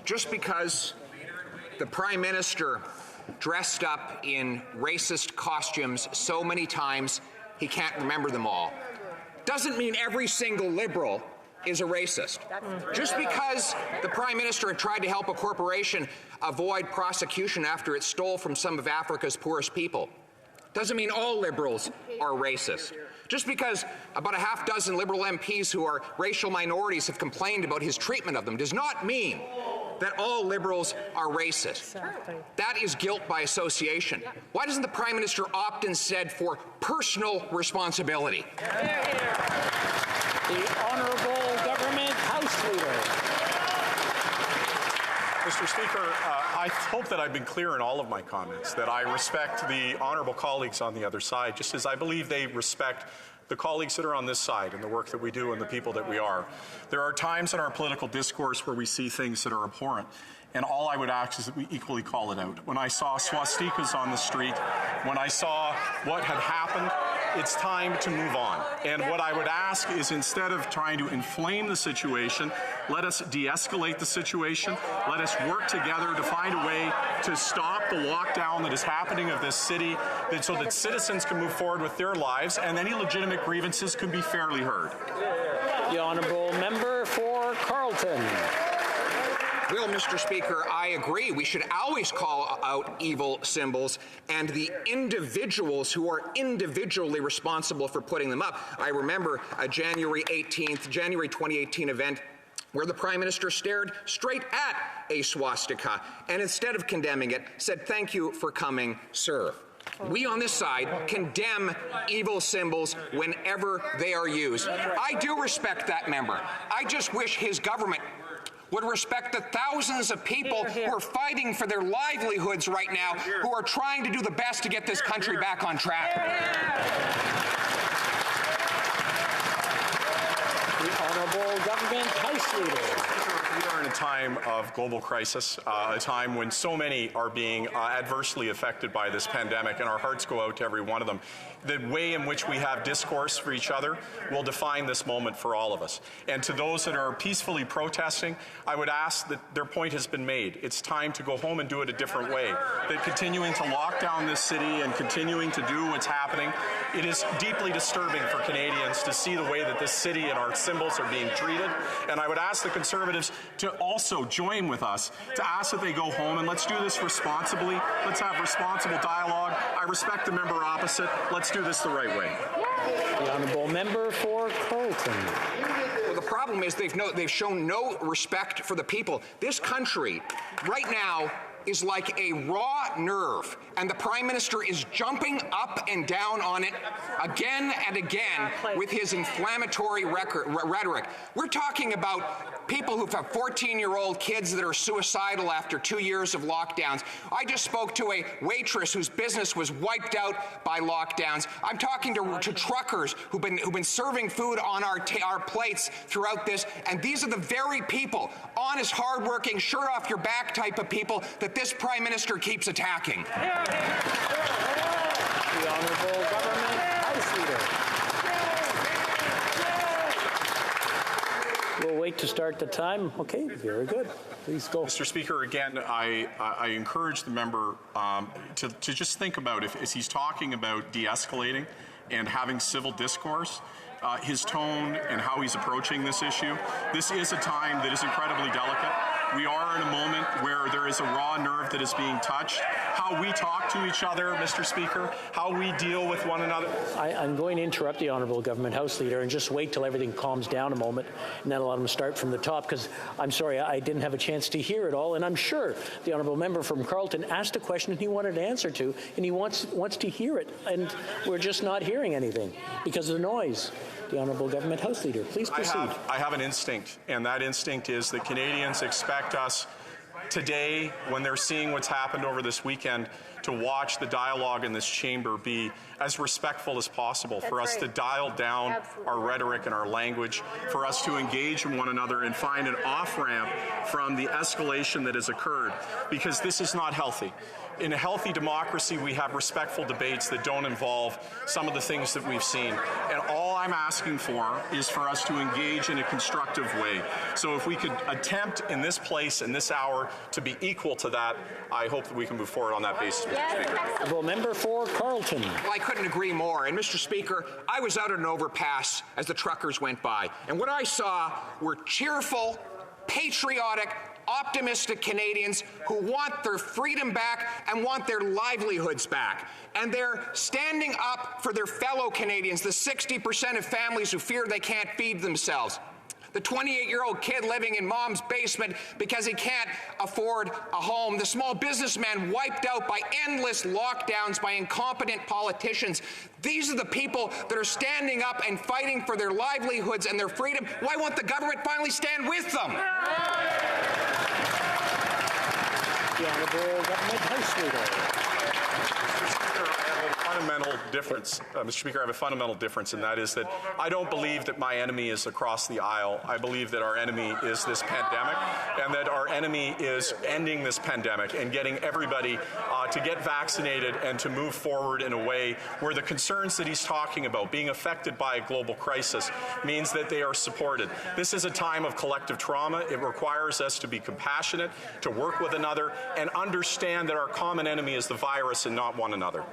just because the Prime Minister dressed up in racist costumes so many times he can't remember them all doesn't mean every single Liberal is a racist. Just because the Prime Minister had tried to help a corporation avoid prosecution after it stole from some of Africa's poorest people doesn't mean all Liberals are racist. Just because about a half dozen Liberal MPs who are racial minorities have complained about his treatment of them does not mean that all Liberals are racist. Exactly. That is guilt by association. Why doesn't the Prime Minister opt instead for personal responsibility? The Honourable Government House Leader. Mr. Speaker, I hope that I've been clear in all of my comments, that I respect the honourable colleagues on the other side, just as I believe they respect the colleagues that are on this side and the work that we do and the people that we are. There are times in our political discourse where we see things that are abhorrent, and all I would ask is that we equally call it out. When I saw swastikas on the street, when I saw what had happened, it's time to move on. And what I would ask is, instead of trying to inflame the situation, let us de-escalate the situation. Let us work together to find a way to stop the lockdown that is happening of this city, so that citizens can move forward with their lives and any legitimate grievances can be fairly heard. The Honourable Member for Carleton. Well, Mr. Speaker, I agree. We should always call out evil symbols and the individuals who are individually responsible for putting them up. I remember a January 2018 event where the Prime Minister stared straight at a swastika and, instead of condemning it, said, "Thank you for coming, sir." We on this side condemn evil symbols whenever they are used. I do respect that member. I just wish his government would respect the thousands of people who are fighting for their livelihoods right now, who are trying to do the best to get this country back on track. The Honourable Government House Leader. We are in a time of global crisis, a time when so many are being adversely affected by this pandemic, and our hearts go out to every one of them. The way in which we have discourse for each other will define this moment for all of us. And to those that are peacefully protesting, I would ask that their point has been made. It's time to go home and do it a different way. That continuing to lock down this city and continuing to do what's happening, it is deeply disturbing for Canadians to see the way that this city and our symbols are being treated. And I would ask the Conservatives to also join with us to ask that they go home, and let's do this responsibly. Let's have responsible dialogue. I respect the member opposite. Let's do this the right way. The Honourable Member for Carleton. Well, the problem is they've shown no respect for the people. This country right now is like a raw nerve, and the Prime Minister is jumping up and down on it again and again with his inflammatory rhetoric. We're talking about people who have 14-year-old kids that are suicidal after 2 years of lockdowns. I just spoke to a waitress whose business was wiped out by lockdowns. I'm talking to truckers who've been serving food on our plates throughout this, and these are the very people, honest, hardworking, shirt off your back type of people that this Prime Minister keeps attacking. The Honourable Government House Leader. We'll wait to start the time. Okay, very good. Please go. Mr. Speaker, again, I encourage the member to just think about, as he's talking about de-escalating and having civil discourse, his tone and how he's approaching this issue. This is a time that is incredibly delicate. We are in a moment where there is a raw nerve that is being touched. How we talk to each other, Mr. Speaker, how we deal with one another. I'm going to interrupt the Honourable Government House Leader and just wait till everything calms down a moment, and then allow him to start from the top, because I'm sorry, I didn't have a chance to hear it all, and I'm sure the Honourable Member from Carleton asked a question he wanted an answer to, and he wants to hear it, and we're just not hearing anything because of the noise. The Honourable Government House Leader, please proceed. I have an instinct, and that instinct is that Canadians expect us today, when they're seeing what's happened over this weekend, to watch the dialogue in this chamber be as respectful as possible, for us to dial down our rhetoric and our language, for us to engage in one another and find an off-ramp from the escalation that has occurred, because this is not healthy. In a healthy democracy, we have respectful debates that don't involve some of the things that we've seen. And all I'm asking for is for us to engage in a constructive way. So if we could attempt in this place, in this hour, to be equal to that, I hope that we can move forward on that basis, Mr. Speaker. Well, member for Carleton. Well, I couldn't agree more. And, Mr. Speaker, I was out at an overpass as the truckers went by. And what I saw were cheerful, patriotic, optimistic Canadians who want their freedom back and want their livelihoods back. And they're standing up for their fellow Canadians, the 60% of families who fear they can't feed themselves. The 28-year-old kid living in mom's basement because he can't afford a home. The small businessman wiped out by endless lockdowns by incompetent politicians. These are the people that are standing up and fighting for their livelihoods and their freedom. Why won't the government finally stand with them? The Honourable Government House Leader. Mr. Speaker, I have a fundamental difference, and that is that I don't believe that my enemy is across the aisle. I believe that our enemy is this pandemic, and that our enemy is ending this pandemic and getting everybody to get vaccinated and to move forward in a way where the concerns that he's talking about, being affected by a global crisis, means that they are supported. This is a time of collective trauma. It requires us to be compassionate, to work with another, and understand that our common enemy is the virus and not one another.